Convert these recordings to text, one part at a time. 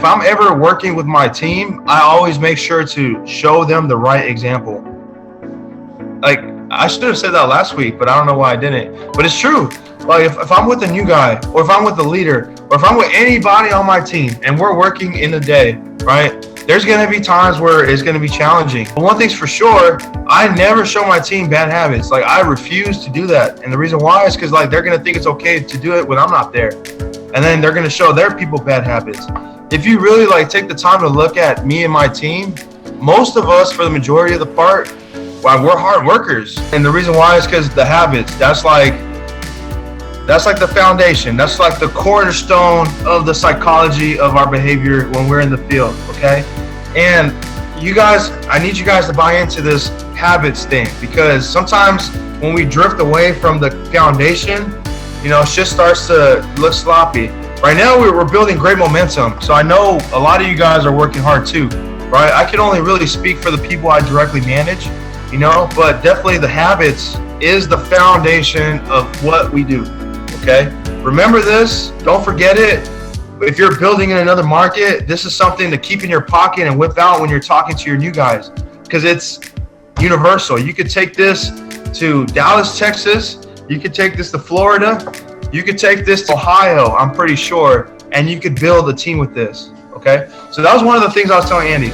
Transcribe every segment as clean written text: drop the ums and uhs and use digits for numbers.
If I'm ever working with my team, I always make sure to show them the right example. Like, I should have said that last week, but I don't know why I didn't. But it's true. Like, if I'm with a new guy, or if I'm with a leader, or if I'm with anybody on my team and we're working in the day, right? There's going to be times where it's going to be challenging. But one thing's for sure, I never show my team bad habits. Like, I refuse to do that. And the reason why is because, like, they're going to think it's okay to do it when I'm not there. And then they're going to show their people bad habits. If you really, like, take the time to look at me and my team, most of us, for the majority of the part, well, we're hard workers. And the reason why is because the habits, that's like the foundation. That's like the cornerstone of the psychology of our behavior when we're in the field, okay? And you guys, I need you guys to buy into this habits thing, because sometimes when we drift away from the foundation, shit starts to look sloppy. Right now, we're building great momentum. So I know a lot of you guys are working hard too, right? I can only really speak for the people I directly manage, but definitely the habits is the foundation of what we do, okay? Remember this, don't forget it. If you're building in another market, this is something to keep in your pocket and whip out when you're talking to your new guys, because it's universal. You could take this to Dallas, Texas. You could take this to Florida. You could take this to Ohio, I'm pretty sure, and you could build a team with this, okay? So that was one of the things I was telling Andy.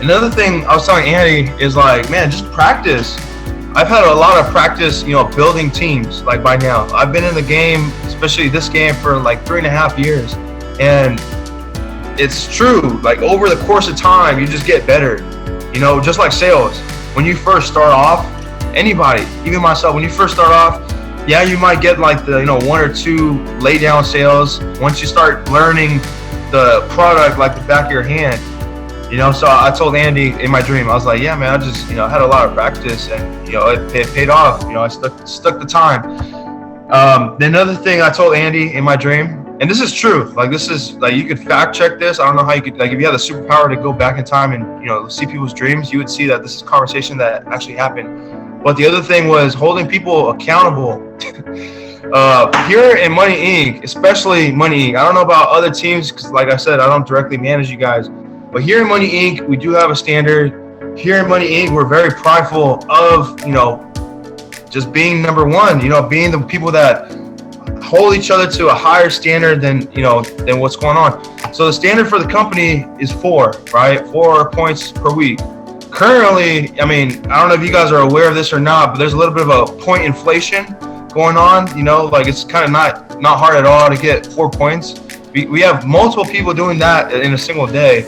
Another thing I was telling Andy is, like, man, just practice. I've had a lot of practice, building teams, like, by now. I've been in the game, especially this game, for like 3.5 years. And it's true, like, over the course of time, you just get better, just like sales. When you first start off, anybody, even myself, when you first start off, yeah, you might get like the, 1 or 2 lay down sales. Once you start learning the product like the back of your hand, so I told Andy in my dream, I was like, yeah, man, I just, had a lot of practice, and, it paid off. I stuck the time. The another thing I told Andy in my dream, and this is true, like, this is, like, you could fact check this. I don't know how you could, like, if you had the superpower to go back in time and, see people's dreams, you would see that this is a conversation that actually happened. But the other thing was holding people accountable. Here in Money Inc., especially Money Inc., I don't know about other teams, because, like I said, I don't directly manage you guys. But here in Money Inc., we do have a standard. Here in Money Inc., we're very prideful of, just being number one, being the people that hold each other to a higher standard than what's going on. So the standard for the company is 4, right? 4 points per week. Currently, I mean, I don't know if you guys are aware of this or not, but there's a little bit of a point inflation going on. Like, it's kind of not hard at all to get 4 points. We have multiple people doing that in a single day,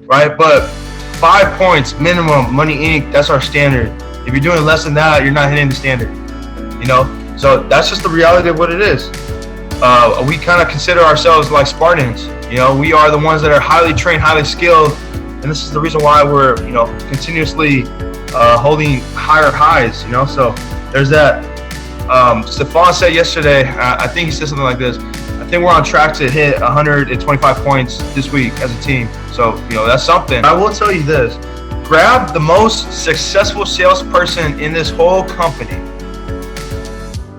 right? But 5 points minimum, Money Inc., that's our standard. If you're doing less than that, you're not hitting the standard, So that's just the reality of what it is. We kind of consider ourselves like Spartans. We are the ones that are highly trained, highly skilled, and this is the reason why we're, continuously holding higher highs, So there's that. Stefan said yesterday, I think he said something like this: I think we're on track to hit 125 points this week as a team. So, that's something. I will tell you this: grab the most successful salesperson in this whole company,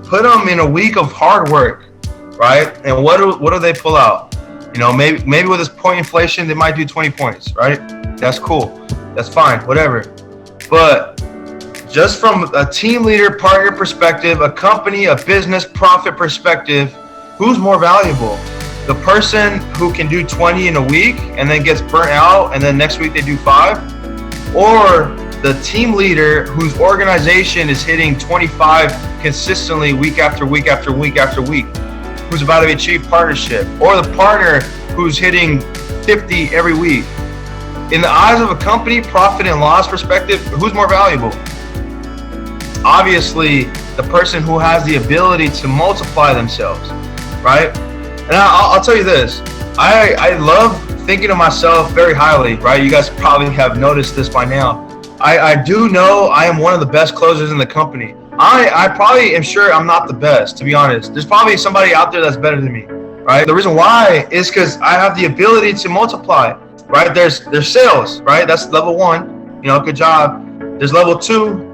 put them in a week of hard work, right? And what do they pull out? Maybe with this point inflation, they might do 20 points, right? That's cool. That's fine, whatever. But just from a team leader, partner perspective, a company, a business profit perspective, who's more valuable? The person who can do 20 in a week and then gets burnt out, and then next week they do 5? Or the team leader whose organization is hitting 25 consistently week after week after week after week, who's about to achieve partnership? Or the partner who's hitting 50 every week? In the eyes of a company, profit and loss perspective, who's more valuable? Obviously, the person who has the ability to multiply themselves, right? And I'll tell you this, I love thinking of myself very highly, right? You guys probably have noticed this by now. I do know I am one of the best closers in the company. I probably am sure I'm not the best, to be honest. There's probably somebody out there that's better than me, right? The reason why is because I have the ability to multiply, right? There's sales, right? That's level 1, good job. There's level 2,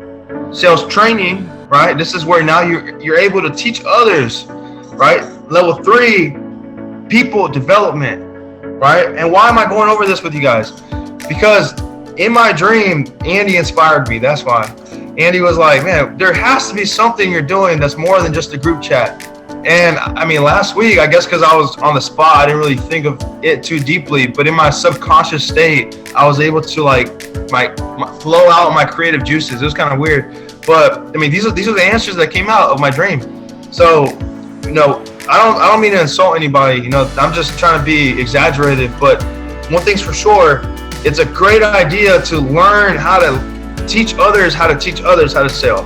sales training, right? This is where now you're able to teach others, right? Level 3, people development, right? And why am I going over this with you guys? Because in my dream, Andy inspired me. That's why. Andy was like, man, there has to be something you're doing that's more than just a group chat. And I mean, last week, I guess because I was on the spot, I didn't really think of it too deeply. But in my subconscious state, I was able to like my flow out my creative juices. It was kind of weird. But I mean, these are the answers that came out of my dream. So, you know, I don't mean to insult anybody. You know, I'm just trying to be exaggerated. But one thing's for sure, it's a great idea to learn how to teach others how to sell.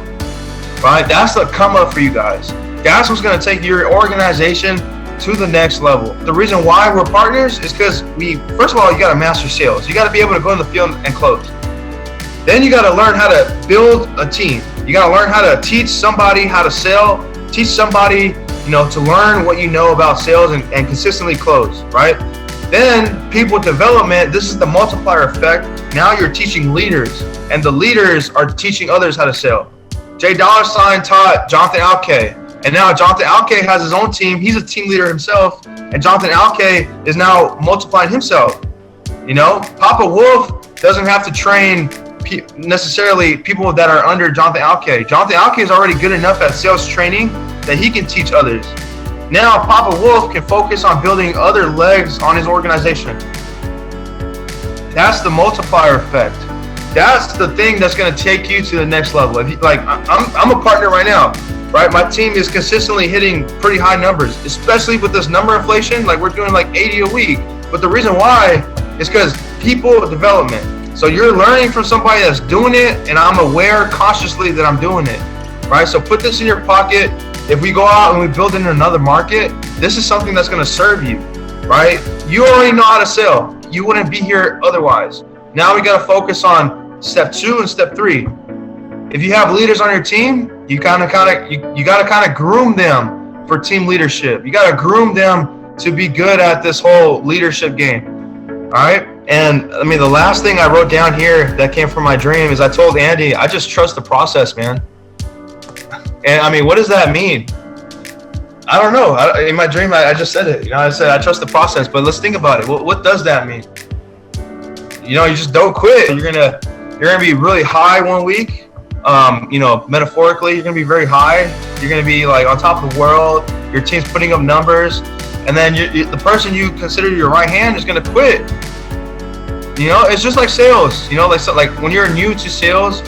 Right? That's the come up for you guys. That's what's going to take your organization to the next level. The reason why we're partners is because first of all, you got to master sales. You got to be able to go in the field and close. Then you got to learn how to build a team. You got to learn how to teach somebody how to sell, teach somebody, you know, to learn what you know about sales and consistently close, right? Then people development, this is the multiplier effect. Now you're teaching leaders, and the leaders are teaching others how to sell. Jay Dollar Sign taught Jonathan Alkay. And now Jonathan Alkay has his own team. He's a team leader himself. And Jonathan Alkay is now multiplying himself. You know, Papa Wolf doesn't have to train necessarily people that are under Jonathan Alkay. Jonathan Alkay is already good enough at sales training that he can teach others. Now Papa Wolf can focus on building other legs on his organization. That's the multiplier effect. That's the thing that's going to take you to the next level. Like I'm a partner right now. Right, my team is consistently hitting pretty high numbers, especially with this number inflation. Like we're doing like 80 a week. But the reason why is because people development. So you're learning from somebody that's doing it, and I'm aware consciously that I'm doing it. Right. So put this in your pocket. If we go out and we build in another market, this is something that's going to serve you. Right. You already know how to sell. You wouldn't be here otherwise. Now we got to focus on step 2 and step 3. If you have leaders on your team, you got to groom them for team leadership. You got to groom them to be good at this whole leadership game. All right. And I mean, the last thing I wrote down here that came from my dream is I told Andy, I just trust the process, man. And I mean, what does that mean? I don't know. In my dream, I just said it. You know, I said I trust the process. But let's think about it. What does that mean? You know, you just don't quit. You're gonna be really high one week. You know, metaphorically, you're going to be very high. You're going to be like on top of the world. Your team's putting up numbers. And then the person you consider your right hand is going to quit. You know, it's just like sales. You know, like when you're new to sales,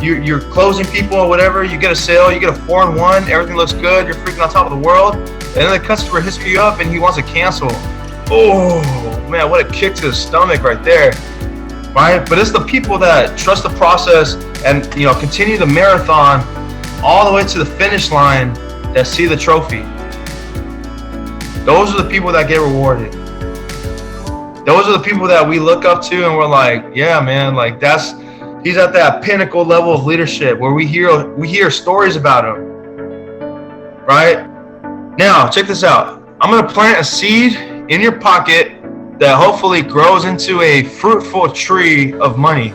you're closing people or whatever. You get a sale, you get a 4-1. Everything looks good. You're freaking on top of the world. And then the customer hits you up and he wants to cancel. Oh, man, what a kick to the stomach right there. Right? But it's the people that trust the process and, you know, continue the marathon all the way to the finish line that see the trophy. Those are the people that get rewarded. Those are the people that we look up to and we're like, yeah, man, like he's at that pinnacle level of leadership where we hear stories about him. Right? Now, check this out. I'm going to plant a seed in your pocket that hopefully grows into a fruitful tree of money.